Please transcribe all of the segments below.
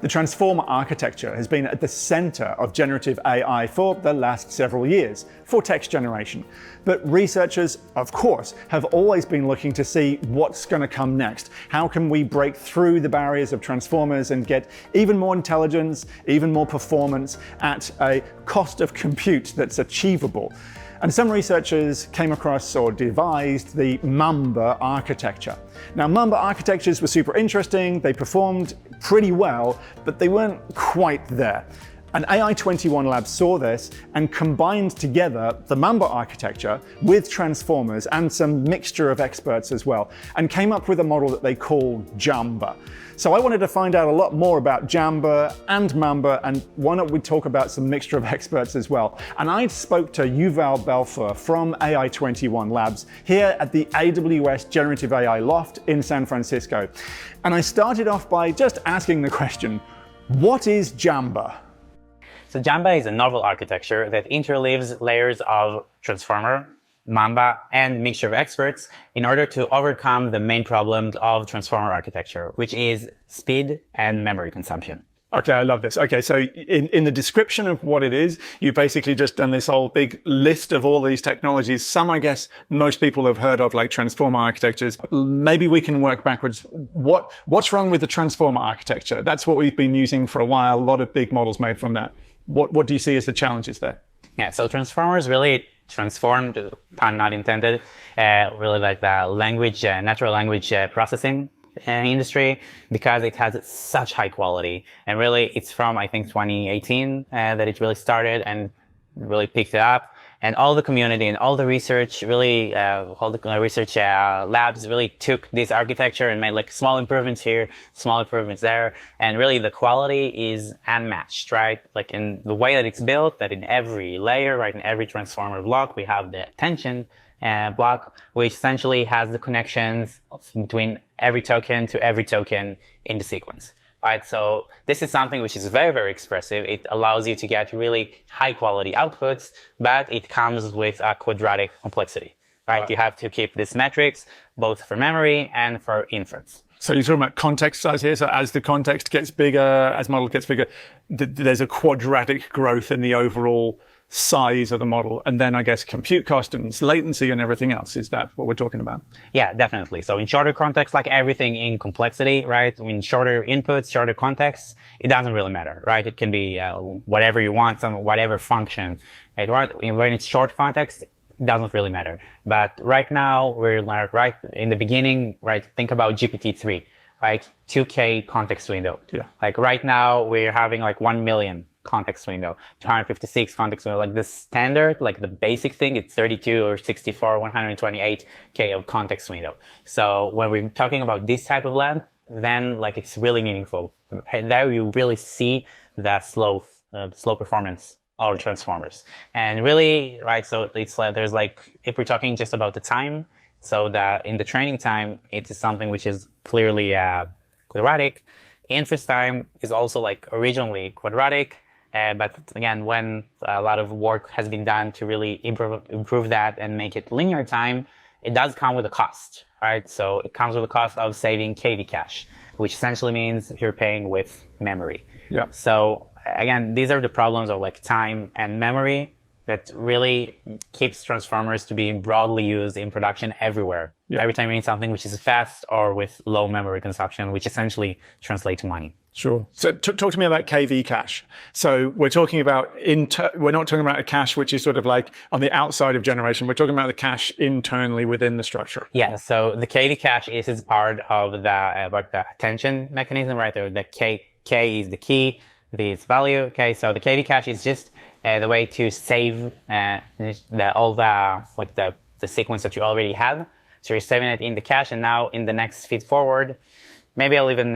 The transformer architecture has been at the center of generative AI for the last several years for text generation. But researchers, of course, have always been looking to see what's going to come next. How can we break through the barriers of transformers and get even more intelligence, even more performance at a cost of compute that's achievable? And some researchers came across or devised the Mamba architecture. Now, Mamba architectures were super interesting, they performed pretty well, but they weren't quite there. And AI21 Labs saw this and combined together the Mamba architecture with transformers and some mixture of experts as well, and came up with a model that they call Jamba. So I wanted to find out a lot more about Jamba and Mamba, and why don't we talk about some mixture of experts as well. And I spoke to Yuval Belfer from AI21 Labs here at the AWS Generative AI Loft in San Francisco. And I started off by just asking the question, what is Jamba? So Jamba is a novel architecture that interleaves layers of transformer, Mamba, and mixture of experts in order to overcome the main problems of transformer architecture, which is speed and memory consumption. Okay, I love this. Okay, so in the description of what it is, you've basically just done this whole big list of all these technologies. Some, I guess, most people have heard of, like transformer architectures. Maybe we can work backwards. What's wrong with the transformer architecture? That's what we've been using for a while. A lot of big models made from that. What do you see as the challenges there? Yeah, so transformers really transformed, pun not intended, really like the language, natural language processing industry, because it has such high quality. And really, it's from, I think, 2018 that it really started and really picked it up. And all the community and all the research really, all the research labs really took this architecture and made like small improvements here, small improvements there. And really the quality is unmatched, right? Like in the way that it's built, that in every layer, right, in every transformer block, we have the attention block, which essentially has the connections between every token to every token in the sequence. Right, so this is something which is very, very expressive. It allows you to get really high quality outputs, but it comes with a quadratic complexity, right? You have to keep this metrics both for memory and for inference. So you're talking about context size here. So as the context gets bigger, as model gets bigger, there's a quadratic growth in the overall size of the model, and then I guess compute cost and latency and everything else. Is that what we're talking about? Yeah, definitely. So in shorter context, like everything in complexity, right? In shorter inputs, shorter contexts, it doesn't really matter, right? It can be whatever you want, whatever function, right? When it's short context, it doesn't really matter. But right now, we're like right in the beginning, right? Think about GPT-3, right? 2K context window. Yeah. Like right now, we're having like 1 million context window, 256 context window. Like the standard, like the basic thing, it's 32 or 64, 128K of context window. So when we're talking about this type of length, then like it's really meaningful. And there you really see the slow performance of transformers. And really, right, so it's like, there's like, if we're talking just about the time, so that in the training time, it is something which is clearly quadratic. Inference time is also like originally quadratic. But again, when a lot of work has been done to really improve that and make it linear time, it does come with a cost, right? So it comes with a cost of saving KV cache, which essentially means you're paying with memory. Yeah. So again, these are the problems of like time and memory that really keeps transformers to be broadly used in production everywhere. Yeah. Every time you need something which is fast or with low memory consumption, which essentially translates to money. Sure. So talk to me about KV cache. So we're talking about, we're not talking about a cache which is sort of like on the outside of generation. We're talking about the cache internally within the structure. Yeah. So the KV cache is part of the attention mechanism, right? The K is the key, V is value. Okay. So the KV cache is just the way to save all the sequence that you already have. So you're saving it in the cache, and now in the next feed forward, maybe I'll even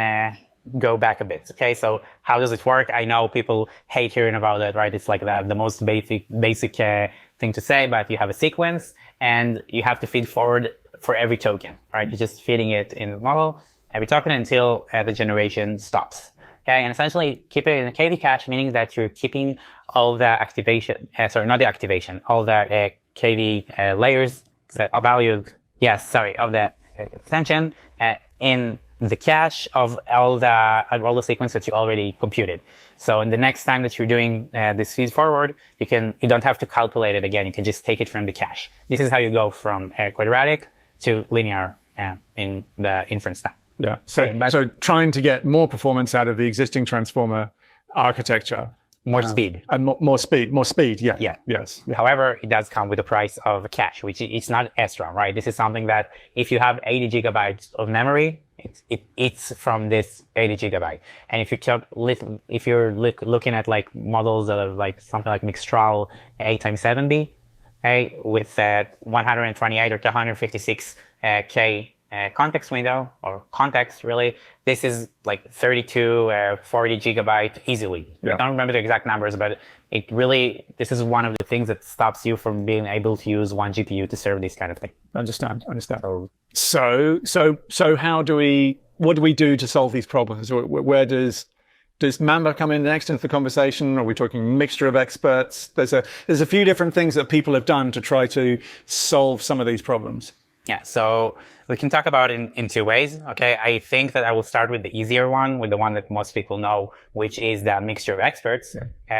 go back a bit. Okay, so how does it work? I know people hate hearing about it, right? It's like the most basic thing to say, but you have a sequence and you have to feed forward for every token, right? You're just feeding it in the model, every token until the generation stops. Okay, and essentially keep it in a KV cache, meaning that you're keeping all the activation, all the KV layers that are valued, of the attention in the cache of all the sequence that you already computed. So in the next time that you're doing this feed forward, you don't have to calculate it again. You can just take it from the cache. This is how you go from quadratic to linear in the inference time. Yeah. So trying to get more performance out of the existing transformer architecture. More speed. And more speed. Yeah. Yeah. Yes. Yeah. However, it does come with the price of a cache, which it's not extra, right? This is something that if you have 80 gigabytes of memory, it's from this 80 gigabyte. And if you're looking at like models that are like something like Mixtral A7B, okay, with 128 or 256 K context window or context really, this is like 32 40 gigabyte easily. Yeah. I don't remember the exact numbers, but this is one of the things that stops you from being able to use one GPU to serve this kind of thing. Understand. So what do we do to solve these problems? Where does Mamba come in next into the conversation? Are we talking mixture of experts? There's a few different things that people have done to try to solve some of these problems. Yeah, so we can talk about it in two ways. Okay, I think that I will start with the easier one, with the one that most people know, which is the mixture of experts,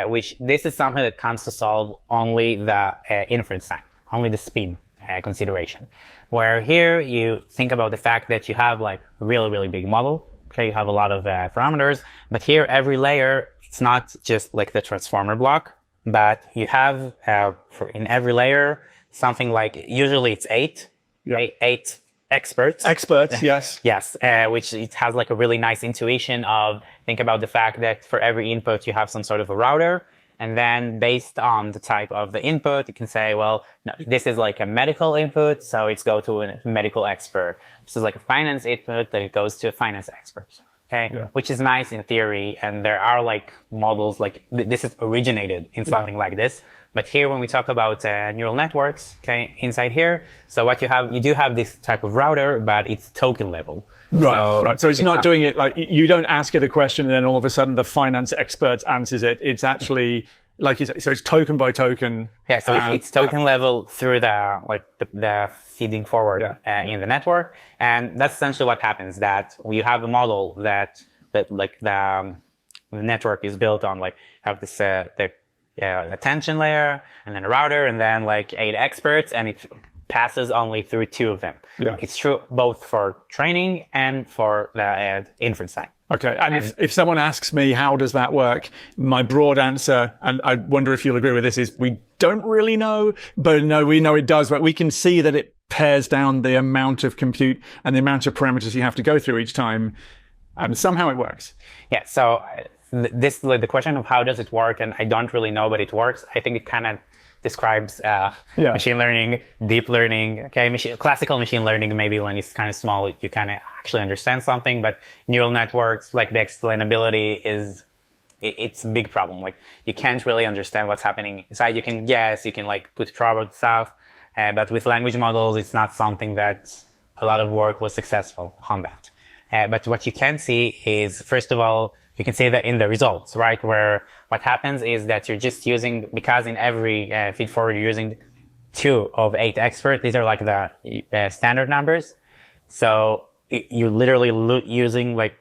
which this is something that comes to solve only the inference time, only the speed consideration. Where here you think about the fact that you have like a really, really big model. Okay, you have a lot of parameters, but here every layer, it's not just like the transformer block, but you have in every layer something like, usually it's 8 experts. Yes. Yes, which it has like a really nice intuition of, think about the fact that for every input you have some sort of a router, and then based on the type of the input, you can say, well, no, this is like a medical input, so it's go to a medical expert. This is like a finance input, then it goes to a finance expert. Okay, which is nice in theory, and there are like models like this is originated in something like this. But here, when we talk about neural networks, okay, inside here, so what you do have this type of router, but it's token level. Right. So it's not doing it like, you don't ask it a question and then all of a sudden the finance expert answers it. It's actually, like you said, so it's token by token. Yeah, so it's token level through the feeding forward in the network. And that's essentially what happens, that you have a model that like the network is built on, like have this, attention layer, and then a router, and then like 8 experts, and it passes only through 2 of them. Yeah. It's true both for training and for the inference time. Okay, and if someone asks me, how does that work? My broad answer, and I wonder if you'll agree with this, is we don't really know, but no, we know it does. But we can see that it pares down the amount of compute and the amount of parameters you have to go through each time, and somehow it works. Yeah, so the question of how does it work, and I don't really know, but it works. I think it kind of describes machine learning, deep learning. Okay, classical machine learning, maybe when it's kind of small, you kind of actually understand something. But neural networks, like the explainability it's a big problem. Like you can't really understand what's happening inside. You can guess, you can like put trouble stuff, but with language models, it's not something that a lot of work was successful on that. But what you can see is, first of all, you can see that in the results, right? Where what happens is that you're just using, because in every feed forward, you're using 2 of 8 experts. These are like the standard numbers. So you're literally using like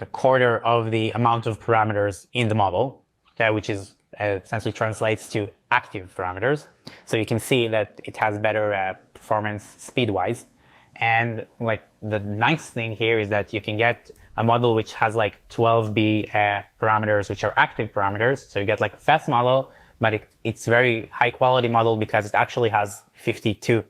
a quarter of the amount of parameters in the model, okay, which is essentially translates to active parameters. So you can see that it has better performance speed-wise. And like the nice thing here is that you can get a model which has like 12B parameters, which are active parameters. So you get like a fast model, but it's very high quality model because it actually has 52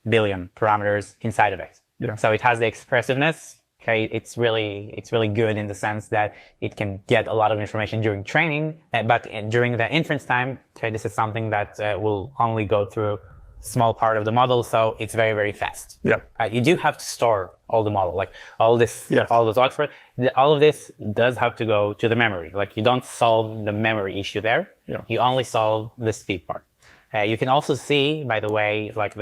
billion parameters inside of it. Yeah. So it has the expressiveness. Okay, it's really good in the sense that it can get a lot of information during training, but during the inference time, okay, this is something that will only go through small part of the model, so it's very, very fast. Yeah. You do have to store all the model, like all this, all those Oxford, all of this does have to go to the memory. Like you don't solve the memory issue there. Yeah. You only solve the speed part. You can also see, by the way, like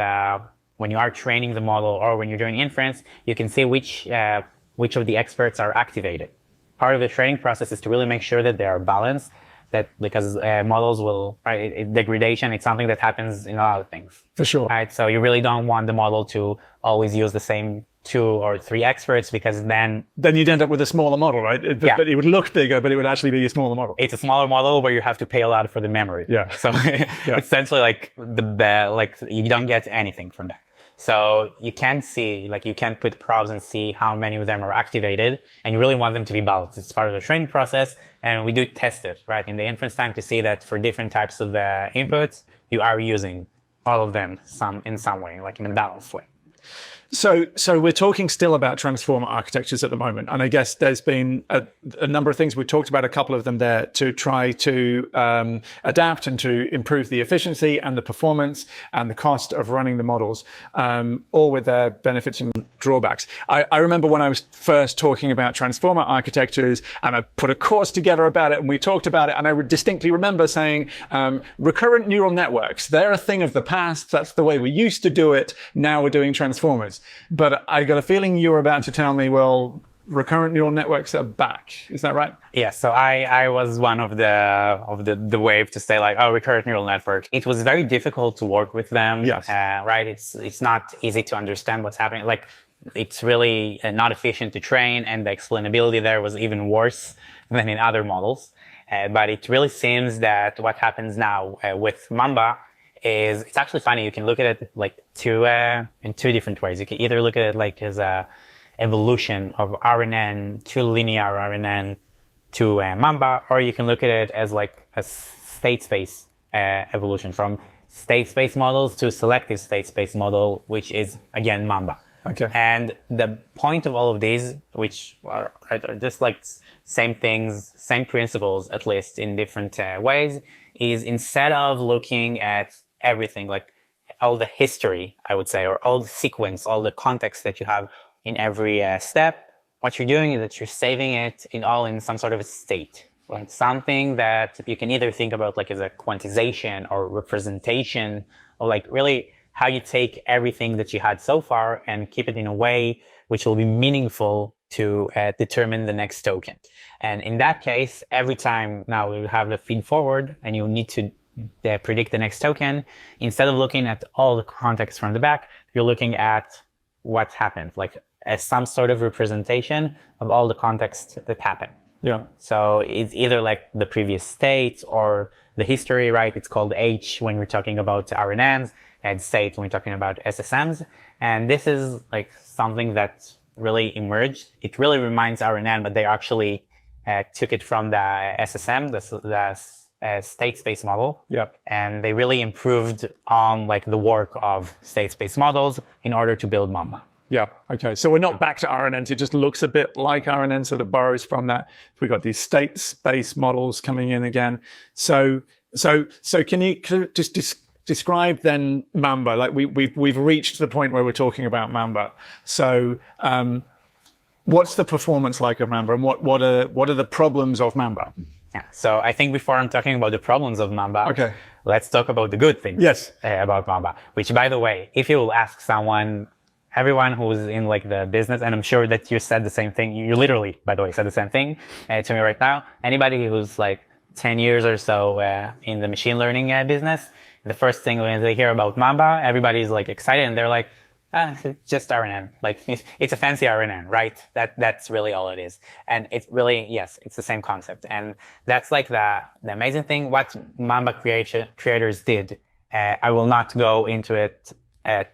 when you are training the model or when you're doing inference, you can see which of the experts are activated. Part of the training process is to really make sure that they are balanced. That because models will, right, degradation, it's something that happens in a lot of things. For sure. Right, so you really don't want the model to always use the same 2 or 3 experts, because then you'd end up with a smaller model, right? But it would look bigger, but it would actually be a smaller model. It's a smaller model where you have to pay a lot for the memory. Yeah. So essentially, like you don't get anything from that. So you can see, like, you can put probes and see how many of them are activated, and you really want them to be balanced. It's part of the training process, and we do test it, right, in the inference time to see that for different types of inputs, you are using all of them in some way, like in a balanced way. So we're talking still about transformer architectures at the moment, and I guess there's been a number of things. We talked about a couple of them there to try to adapt and to improve the efficiency and the performance and the cost of running the models, all with their benefits and drawbacks. I remember when I was first talking about transformer architectures, and I put a course together about it, and we talked about it, and I would distinctly remember saying, recurrent neural networks, they're a thing of the past. That's the way we used to do it. Now we're doing transformers. But I got a feeling you were about to tell me, well, recurrent neural networks are back. Is that right? Yeah. So I was one of the wave to say, like, oh, recurrent neural network. It was very difficult to work with them. Yes. Right. It's not easy to understand what's happening. Like, it's really not efficient to train, and the explainability there was even worse than in other models. But it really seems that what happens now with Mamba is, it's actually funny. You can look at it like in two different ways. You can either look at it like as a evolution of RNN to linear RNN to Mamba, or you can look at it as like a state space evolution from state space models to selective state space model, which is again Mamba. Okay. And the point of all of these, which are just like same things, same principles, at least in different ways, is instead of looking at everything, like all the history, I would say, or all the sequence, all the context that you have in every step, what you're doing is that you're saving it in some sort of a state, right? Something that you can either think about like as a quantization or representation, or like really how you take everything that you had so far and keep it in a way which will be meaningful to determine the next token. And in that case, every time now we have the feed forward and you need to predict the next token, instead of looking at all the context from the back, you're looking at what happened, like as some sort of representation of all the context that happened. Yeah. So it's either like the previous state or the history, right? It's called H when we're talking about RNNs, and state when we're talking about SSMs. And this is like something that really emerged. It really reminds RNN, but they actually took it from the SSM, the state space model. Yep. And they really improved on like the work of state space models in order to build Mamba. Yeah. Okay. So we're not back to RNNs. It just looks a bit like RNN, sort of borrows from that. We've got these state space models coming in again. So can you just describe then Mamba? Like we've reached the point where we're talking about Mamba. So what's the performance like of Mamba, and what are the problems of Mamba? Yeah. So I think before I'm talking about the problems of Mamba, okay, let's talk about the good things. Yes. About Mamba, which, by the way, if you will ask everyone who's in like the business, and I'm sure that you said the same thing. You literally, by the way, said the same thing to me right now. Anybody who's like 10 years or so in the machine learning business, the first thing when they hear about Mamba, everybody's like excited, and they're like, it's just RNN. Like it's a fancy RNN, right? That's really all it is. And it's really, yes, it's the same concept. And that's like the amazing thing. What Mamba creators did, I will not go into it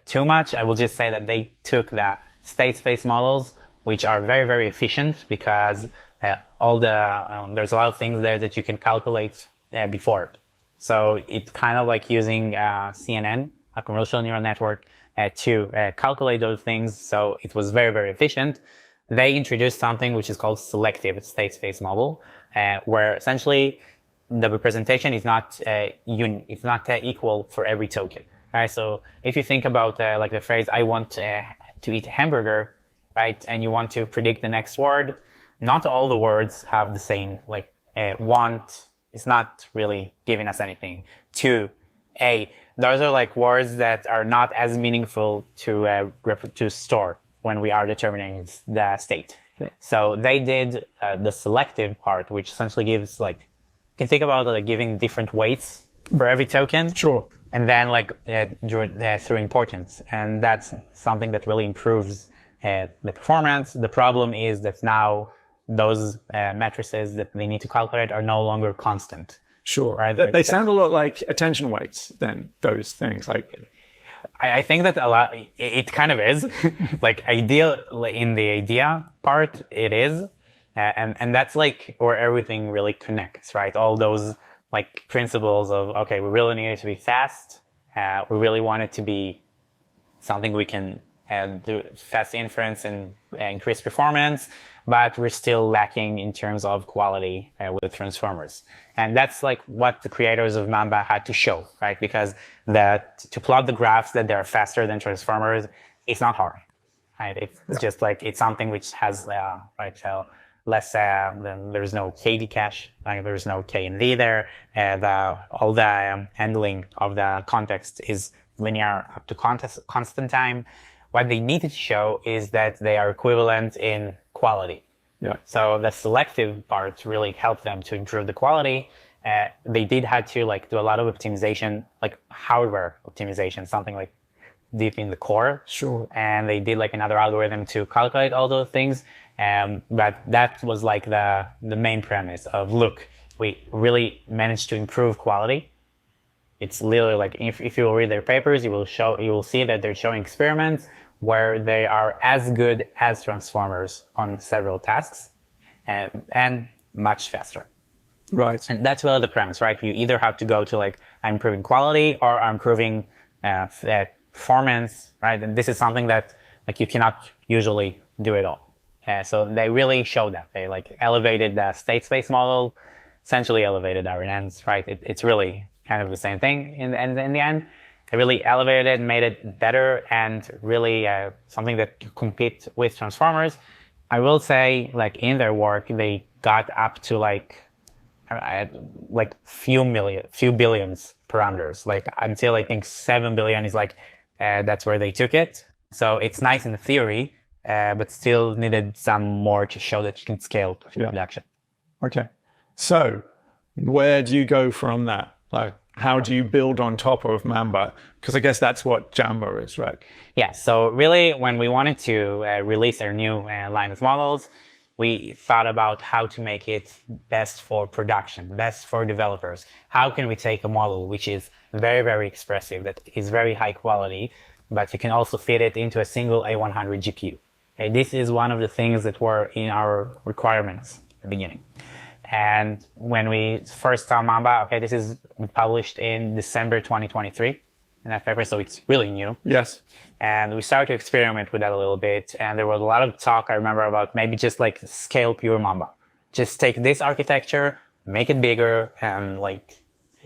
too much. I will just say that they took the state space models, which are very, very efficient because there's a lot of things there that you can calculate before. So it's kind of like using CNN, a convolutional neural network, to calculate those things. So it was very, very efficient. They introduced something which is called selective state space model, where essentially the representation is not it's not equal for every token. Right? So if you think about like the phrase, I want to eat a hamburger, right? And you want to predict the next word, not all the words have the same, like want is not really giving us anything. Those are like words that are not as meaningful to store when we are determining the state. So they did the selective part, which essentially gives like, you can think about like giving different weights for every token. Sure. And then like through importance. And that's something that really improves the performance. The problem is that now those matrices that they need to calculate are no longer constant. Sure. Right? They sound a lot like attention weights then, those things. Like, I think that a lot, it kind of is. Like ideal in the idea part, it is. And that's like where everything really connects, right? All those like principles of, okay, we really need it to be fast. We really want it to be something we can do fast inference and increase performance, but we're still lacking in terms of quality with transformers. And that's like what the creators of Mamba had to show, right? Because to plot the graphs that they're faster than transformers, it's not hard, right? It's just like, it's something which has, less then there's no KD cache, like there's no KND there, and all the handling of the context is linear up to constant time. What they needed to show is that they are equivalent in quality. yeah, So the selective part really helped them to improve the quality. They did have to like do a lot of optimization, like hardware optimization, something like deep in the core. sure. And they did like another algorithm to calculate all those things. But that was like the main premise of, look, we really managed to improve quality. It's literally like, if you read their papers, you will see that they're showing experiments where they are as good as transformers on several tasks and much faster. Right. And that's really the premise, right? You either have to go to like, I'm improving quality or I'm improving performance, right? And this is something that like you cannot usually do it all. So they really showed that. They like elevated the state space model, essentially elevated RNNs, right? It's really kind of the same thing in the end. They really elevated it and made it better and really something that can compete with transformers. I will say, like in their work, they got up to like few billions parameters, like until I think 7 billion is like, that's where they took it. So it's nice in the theory, but still needed some more to show that you can scale to production. Okay. So where do you go from that? Like, how do you build on top of Mamba? Because I guess that's what Jamba is, right? Yeah. So really, when we wanted to release our new line of models, we thought about how to make it best for production, best for developers. How can we take a model which is very, very expressive, that is very high quality, but you can also fit it into a single A100 GPU. Okay, this is one of the things that were in our requirements at the beginning. And when we first saw Mamba, okay, this is published in December 2023 in that paper, so it's really new. Yes. And we started to experiment with that a little bit. And there was a lot of talk, I remember, about maybe just like scale pure Mamba. Just take this architecture, make it bigger, and like,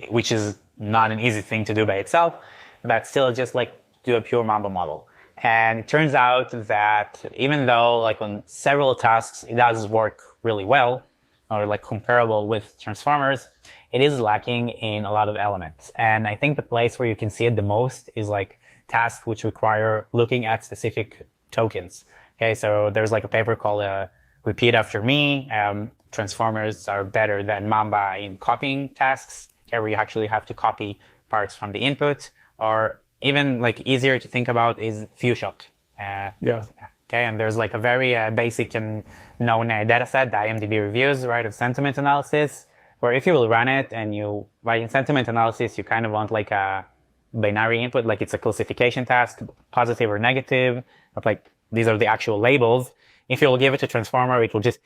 which is not an easy thing to do by itself, but still just like do a pure Mamba model. And it turns out that even though like on several tasks, it does work really well, or like comparable with transformers, it is lacking in a lot of elements. And I think the place where you can see it the most is like tasks which require looking at specific tokens. Okay, so there's like a paper called Repeat After Me. Transformers are better than Mamba in copying tasks, where you actually have to copy parts from the input, or even like easier to think about is few-shot. Yeah. Okay, and there's like a very basic and known data set, the IMDb reviews, right, of sentiment analysis, where if you will run it and you, right, in sentiment analysis, you kind of want like a binary input, like it's a classification task, positive or negative, of like these are the actual labels. If you will give it to transformer, it will just,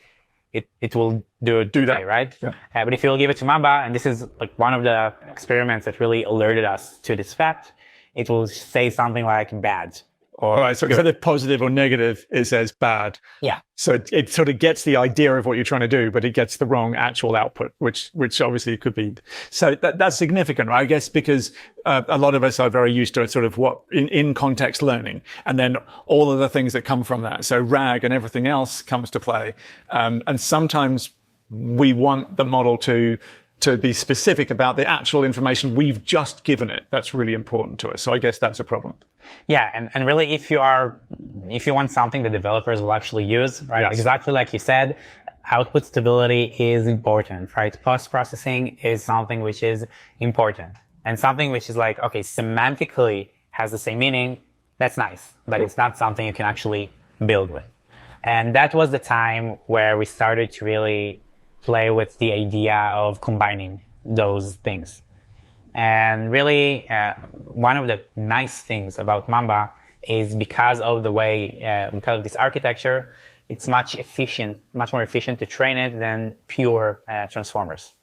it will do that, right? Yeah. But if you will give it to Mamba, and this is like one of the experiments that really alerted us to this fact, it will say something like bad. All right, so instead of positive or negative, it says bad. Yeah. So it sort of gets the idea of what you're trying to do, but it gets the wrong actual output, which obviously could be. So that's significant, right? I guess because a lot of us are very used to sort of what in context learning, and then all of the things that come from that. So RAG and everything else comes to play, and sometimes we want the model to be specific about the actual information we've just given it. That's really important to us. So I guess that's a problem. Yeah, and really, if you want something the developers will actually use, right? Yes. Exactly like you said, output stability is important, right? Post-processing is something which is important. And something which is like, okay, semantically has the same meaning, that's nice, but it's not something you can actually build with. And that was the time where we started to really play with the idea of combining those things. And really, one of the nice things about Mamba is because of the way, because of this architecture, it's much more efficient to train it than pure transformers.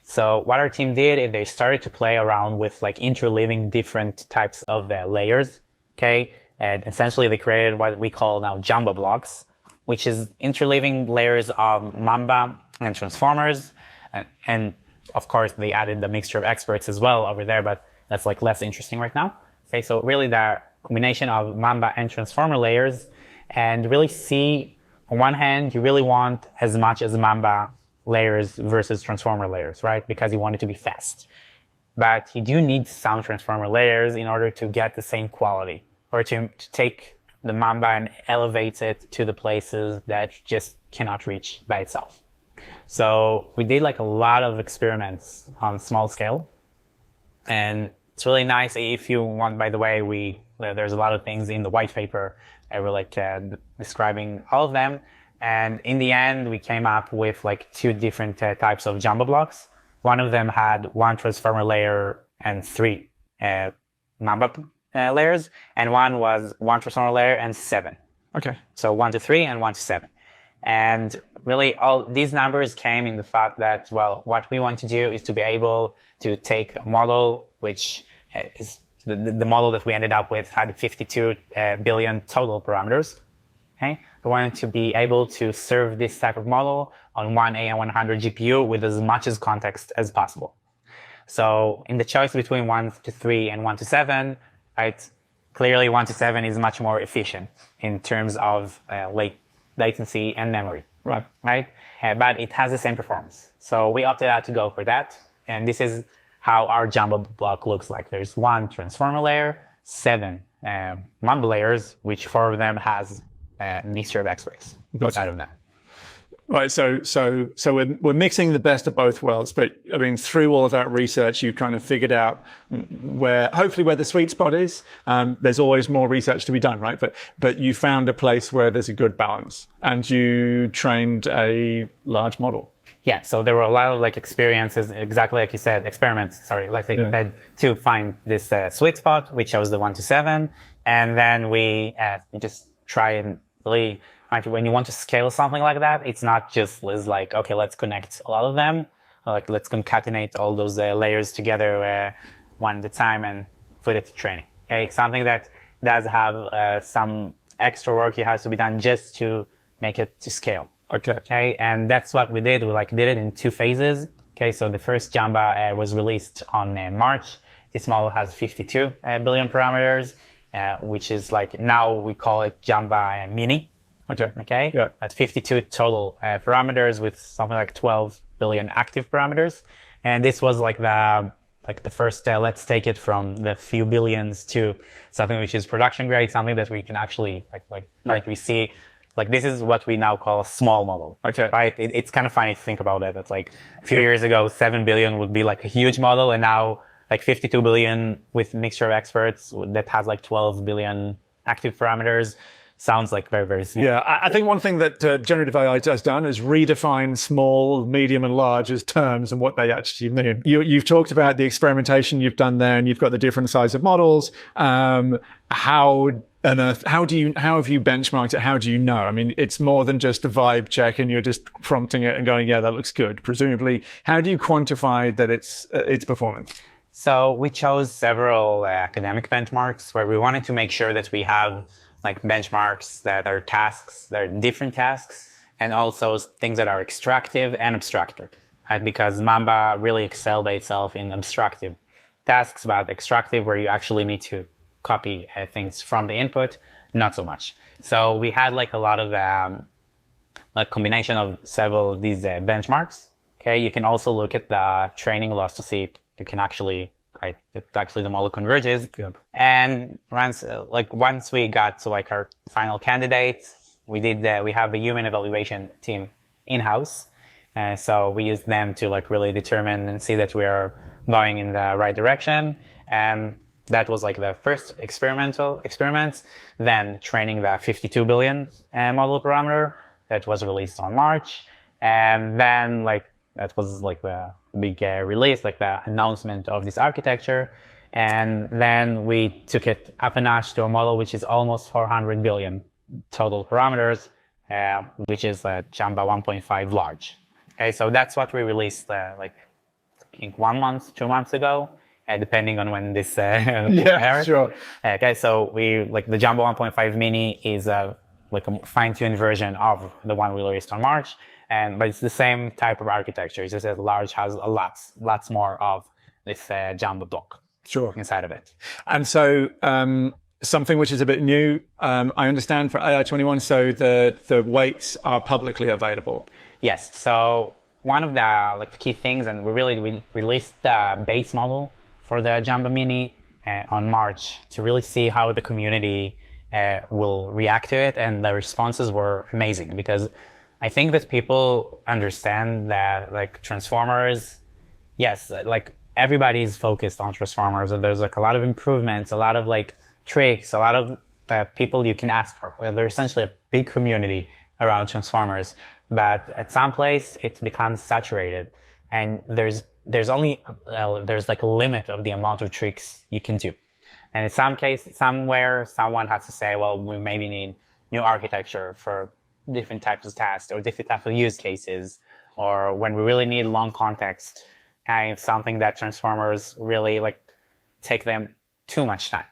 So what our team did is they started to play around with like interleaving different types of layers. Okay, and essentially they created what we call now Jamba blocks, which is interleaving layers of Mamba and transformers, and of course they added the mixture of experts as well over there, but that's like less interesting right now. Okay, so really the combination of Mamba and transformer layers, and really see on one hand you really want as much as Mamba layers versus transformer layers, right? Because you want it to be fast. But you do need some transformer layers in order to get the same quality, or to take the Mamba and elevate it to the places that just cannot reach by itself. So we did like a lot of experiments on small scale. And it's really nice if you want, by the way, there's a lot of things in the white paper. We're like describing all of them. And in the end, we came up with like two different types of Jamba blocks. One of them had one transformer layer and three Mamba layers, and one was one transformer layer and 7. Okay. So 1 to 3 and 1 to 7. And really all these numbers came in the fact that, well, what we want to do is to be able to take a model, which is the model that we ended up with had 52 billion total parameters. Okay. We wanted to be able to serve this type of model on one AI100 GPU with as much as context as possible. So in the choice between 1 to 3 and 1 to 7, right, clearly 1 to 7 is much more efficient in terms of latency and memory. Right. But it has the same performance. So we opted out to go for that. And this is how our Jamba block looks like. There's one transformer layer, 7 Mamba layers, which 4 of them has a mixture of experts out of that. Right, so we're mixing the best of both worlds, but I mean, through all of that research, you kind of figured out hopefully where the sweet spot is. There's always more research to be done, right? But you found a place where there's a good balance, and you trained a large model. Yeah, so there were a lot of like experiences, exactly like you said, experiments, said, to find this sweet spot, which was the 1 to 7, and then we just try and really. When you want to scale something like that, it's not just like, okay, let's connect a lot of them, like let's concatenate all those layers together one at a time and put it to training. Okay, something that does have some extra work that has to be done just to make it to scale. Okay, and that's what we did. We did it in 2 phases. Okay, so the first Jamba was released on March. This model has 52 billion parameters, which is like now we call it Jamba Mini. Okay. Yeah. That's 52 total parameters with something like 12 billion active parameters. And this was like the first, let's take it from the few billions to something which is production grade, something that we can actually we see, like this is what we now call a small model. Okay. Right. It's kind of funny to think about it. It's like a few years ago, 7 billion would be like a huge model. And now like 52 billion with mixture of experts that has like 12 billion active parameters. Sounds like very, very small. Yeah, I think one thing that generative AI has done is redefine small, medium, and large as terms and what they actually mean. You've talked about the experimentation you've done there, and you've got the different size of models. How have you benchmarked it? How do you know? I mean, it's more than just a vibe check, and you're just prompting it and going, "Yeah, that looks good." Presumably, how do you quantify that it's performance? So we chose several academic benchmarks where we wanted to make sure that we have like benchmarks that are tasks, that are different tasks, and also things that are extractive and abstractive, right? Because Mamba really excelled by itself in abstractive tasks, but extractive where you actually need to copy things from the input, not so much. So we had like a lot of a combination of several of these benchmarks. Okay, you can also look at the training loss to see if you can actually the model converges. Yep. And once we got to like our final candidate, we have a human evaluation team in-house. So we use them to like really determine and see that we are going in the right direction. And That was like the first experimental experiments. Then training the 52 billion model parameter that was released on March. And then like that was like the big release, like the announcement of this architecture. And then we took it up a notch to a model which is almost 400 billion total parameters, which is a Jamba 1.5 large. Okay, so that's what we released like I think 1 month, 2 months ago, depending on when this yeah, sure. Okay, so we like the Jamba 1.5 Mini is like a fine-tuned version of the one we released on March, but it's the same type of architecture. It's just that large has lots more of this Jamba block inside of it. And so something which is a bit new, I understand for AI21, so the weights are publicly available. Yes, so one of the like key things, and we released the base model for the Jamba Mini on March to really see how the community will react to it, and the responses were amazing because I think that people understand that like transformers, yes, like everybody's focused on transformers, and there's like a lot of improvements, a lot of like tricks, a lot of people you can ask for. There's essentially a big community around transformers, but at some place it becomes saturated, and there's only there's like a limit of the amount of tricks you can do. And in some case, somewhere someone has to say, well, we maybe need new architecture for different types of tasks or different types of use cases, or when we really need long context, and something that transformers really like take them too much time.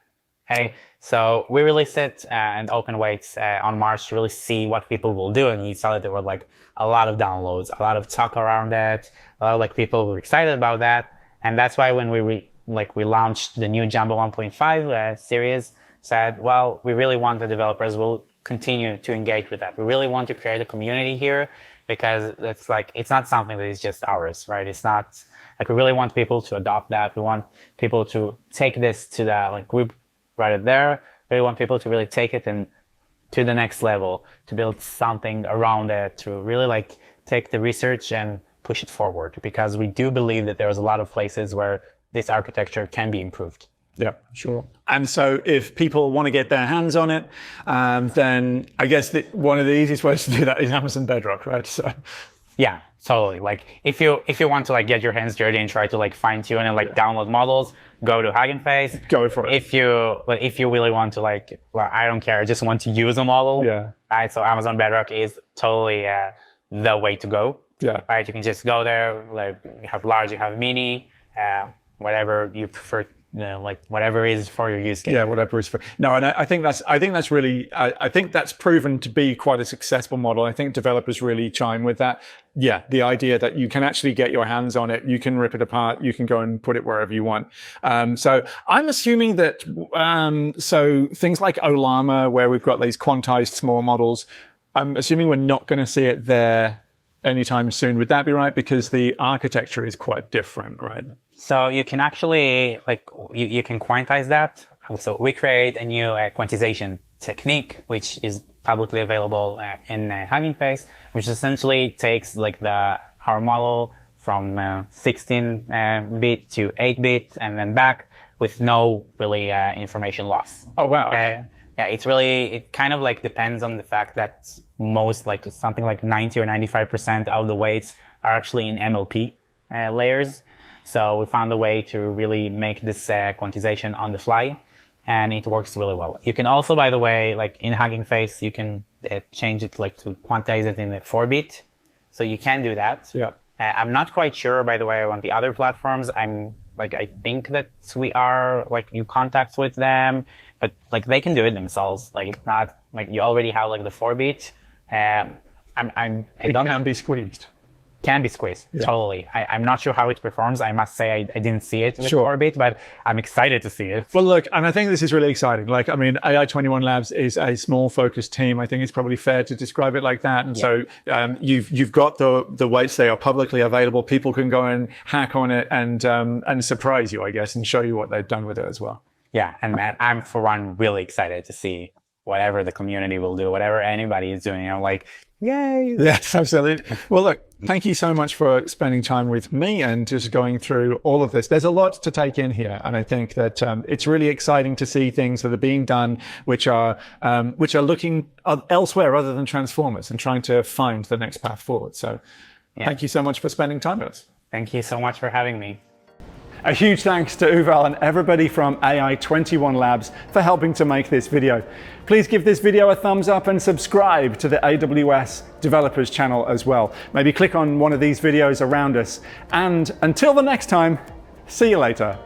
Okay, so we released it and open weights on March to really see what people will do, and we saw that there were like a lot of downloads, a lot of talk around it, a lot of like people were excited about that, and that's why when we launched the new Jamba 1.5 series, said, well, we really want the developers will continue to engage with that. We really want to create a community here because it's not something that is just ours, right? It's not like we really want people to adopt that. We want people to take this to the like group right there. We want people to really take it and to the next level, to build something around it, to really like take the research and push it forward, because we do believe that there's a lot of places where this architecture can be improved. Yeah, sure. And so if people want to get their hands on it, then I guess one of the easiest ways to do that is Amazon Bedrock, right? So yeah, totally. Like if you want to like get your hands dirty and try to like fine tune and like download models, go to Hugging Face. Go for it. If you really want to like, well, I don't care, I just want to use a model. Yeah. Right. So Amazon Bedrock is totally the way to go. Yeah. Right. You can just go there. Like you have large, you have mini, whatever you prefer. Like whatever is for your use case. Yeah, whatever is for. No, and I think that's really. I think that's proven to be quite a successful model. I think developers really chime with that. Yeah, the idea that you can actually get your hands on it, you can rip it apart, you can go and put it wherever you want. So I'm assuming that. So things like Olama, where we've got these quantized small models, I'm assuming we're not going to see it there anytime soon. Would that be right? Because the architecture is quite different, right? So you can actually, like, you can quantize that. So we create a new quantization technique, which is publicly available in Hugging Face, which essentially takes like our model from 16-bit to 8-bit and then back with no really information loss. Oh, wow. Yeah, it kind of like depends on the fact that most, like something like 90 or 95% of the weights are actually in MLP layers. So we found a way to really make this quantization on the fly, and it works really well. You can also, by the way, like in Hugging Face, you can change it like to quantize it in the 4-bit. So you can do that. Yeah. I'm not quite sure, by the way, on the other platforms. I think that we are like in contact with them, but like they can do it themselves. Like it's not like you already have like the 4-bit. It can be squeezed. Can be squeezed, yeah. Totally. I'm not sure how it performs. I must say I didn't see it with sure. 4-bit, but I'm excited to see it. Well, look, and I think this is really exciting. Like, I mean, AI21 Labs is a small focused team. I think it's probably fair to describe it like that. And yeah. So you've got the weights. They are publicly available. People can go and hack on it and surprise you, I guess, and show you what they've done with it as well. Yeah, and man, I'm for one really excited to see whatever the community will do, whatever anybody is doing. I'm like, yay. Yes, absolutely. Well, look, thank you so much for spending time with me and just going through all of this. There's a lot to take in here, and I think that it's really exciting to see things that are being done which are looking elsewhere other than Transformers and trying to find the next path forward. So thank you so much for spending time with us. Thank you so much for having me. A huge thanks to Yuval and everybody from AI21 Labs for helping to make this video. Please give this video a thumbs up and subscribe to the AWS Developers channel as well. Maybe click on one of these videos around us. And until the next time, see you later.